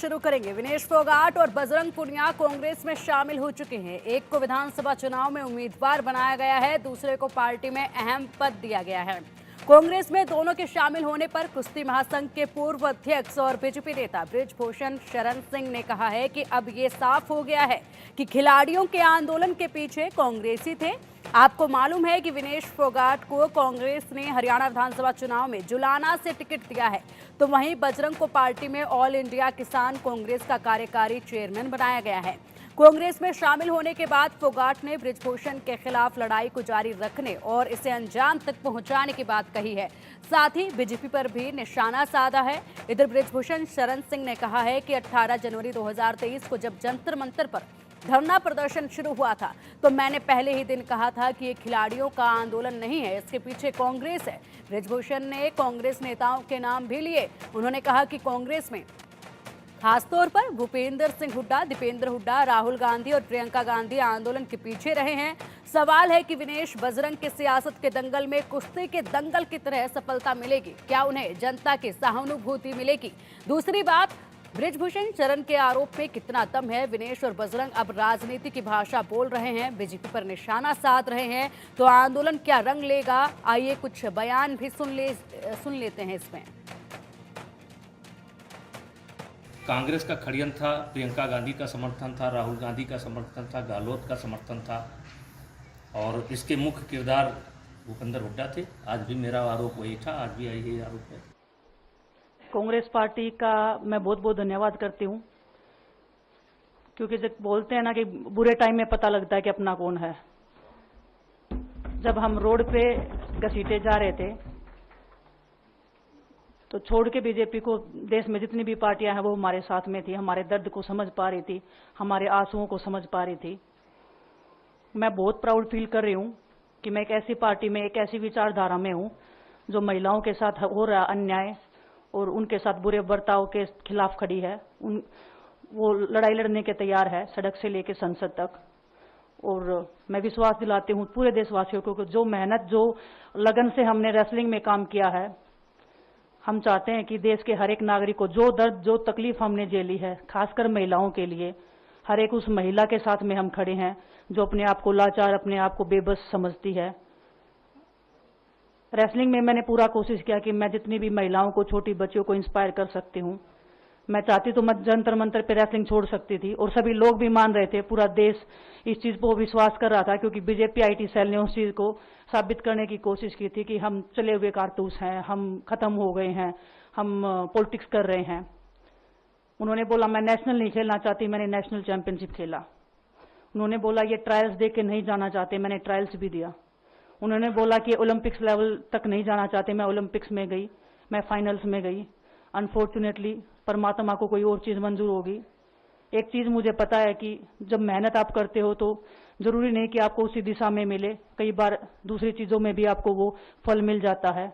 शुरू करेंगे। विनेश फोगाट और बजरंग पुनिया कांग्रेस में शामिल हो चुके हैं। एक को विधानसभा चुनाव में उम्मीदवार बनाया गया है, दूसरे को पार्टी में अहम पद दिया गया है। कांग्रेस में दोनों के शामिल होने पर कुश्ती महासंघ के पूर्व अध्यक्ष और बीजेपी नेता बृजभूषण शरण सिंह ने कहा है कि अब ये साफ हो गया है कि खिलाड़ियों के आंदोलन के पीछे कांग्रेसी थे। आपको मालूम है कि विनेश फोगाट को कांग्रेस ने हरियाणा विधानसभा चुनाव में जुलाना से टिकट दिया है, तो वहीं बजरंग को पार्टी में ऑल इंडिया किसान कांग्रेस का कार्यकारी चेयरमैन बनाया गया है। कांग्रेस में शामिल होने के बाद फोगाट ने बृजभूषण के खिलाफ लड़ाई को जारी रखने और इसे अंजाम तक पहुंचाने की बात कही है। साथ ही बीजेपी पर भी निशाना साधा है। इधर बृजभूषण शरण सिंह ने कहा है कि 18 जनवरी 2023 को जब जंतर मंतर पर धरना प्रदर्शन शुरू हुआ था तो मैंने पहले ही दिन कहा था कि ये खिलाड़ियों का आंदोलन नहीं है, इसके पीछे कांग्रेस है। बृजभूषण ने कांग्रेस नेताओं के नाम भी लिए। उन्होंने कहा कि कांग्रेस में खासतौर पर भूपेंद्र सिंह हुड्डा, दीपेंद्र हुड्डा, राहुल गांधी और प्रियंका गांधी आंदोलन के पीछे रहे हैं। सवाल है कि विनेश बजरंग के सियासत के दंगल में कुश्ती के दंगल की तरह सफलता मिलेगी, क्या उन्हें जनता की सहानुभूति मिलेगी? दूसरी बात, बृजभूषण शरण के आरोप में कितना दम है? विनेश और बजरंग अब राजनीति की भाषा बोल रहे हैं, बीजेपी पर निशाना साध रहे हैं, तो आंदोलन क्या रंग लेगा? आइए कुछ बयान भी सुन लेते हैं इसमें। कांग्रेस का षड्यंत्र था, प्रियंका गांधी का समर्थन था, राहुल गांधी का समर्थन था, गहलोत का समर्थन था और इसके मुख्य किरदार भूपेंद्र हुड्डा थे। आज भी मेरा आरोप वही था, आज भी यही आरोप है। कांग्रेस पार्टी का मैं बहुत बहुत धन्यवाद करती हूँ, क्योंकि जब बोलते हैं ना कि बुरे टाइम में पता लगता है कि अपना कौन है। जब हम रोड पे घसीटे जा रहे थे तो छोड़ के बीजेपी को देश में जितनी भी पार्टियां हैं वो हमारे साथ में थी, हमारे दर्द को समझ पा रही थी, हमारे आंसुओं को समझ पा रही थी। मैं बहुत प्राउड फील कर रही हूँ कि मैं एक ऐसी पार्टी में, एक ऐसी विचारधारा में हूँ जो महिलाओं के साथ हो रहा अन्याय और उनके साथ बुरे बर्ताव के खिलाफ खड़ी है। वो लड़ाई लड़ने के तैयार है, सड़क से लेकर संसद तक। और मैं विश्वास दिलाती हूँ पूरे देशवासियों को कि जो मेहनत, जो लगन से हमने रेसलिंग में काम किया है, हम चाहते हैं कि देश के हर एक नागरिक को जो दर्द, जो तकलीफ हमने झेली है, खासकर महिलाओं के लिए, हर एक उस महिला के साथ में हम खड़े हैं जो अपने आप को लाचार, अपने आप को बेबस समझती है। रेसलिंग में मैंने पूरा कोशिश किया कि मैं जितनी भी महिलाओं को, छोटी बच्चियों को इंस्पायर कर सकती हूँ। मैं चाहती तो मैं जंतर मंतर पे रेसलिंग छोड़ सकती थी और सभी लोग भी मान रहे थे, पूरा देश इस चीज को विश्वास कर रहा था, क्योंकि बीजेपी आईटी सेल ने उस चीज को साबित करने की कोशिश की थी कि हम चले हुए कारतूस हैं, हम खत्म हो गए हैं, हम पॉलिटिक्स कर रहे हैं। उन्होंने बोला मैं नेशनल नहीं खेलना चाहती, मैंने नेशनल चैंपियनशिप खेला। उन्होंने बोला ये ट्रायल्स दे के नहीं जाना चाहते, मैंने ट्रायल्स भी दिया। उन्होंने बोला कि ओलंपिक्स लेवल तक नहीं जाना चाहते, मैं ओलंपिक्स में गई, मैं फाइनल्स में गई। अनफॉर्चुनेटली परमात्मा को कोई और चीज मंजूर होगी। एक चीज मुझे पता है कि जब मेहनत आप करते हो तो जरूरी नहीं कि आपको उसी दिशा में मिले, कई बार दूसरी चीजों में भी आपको वो फल मिल जाता है।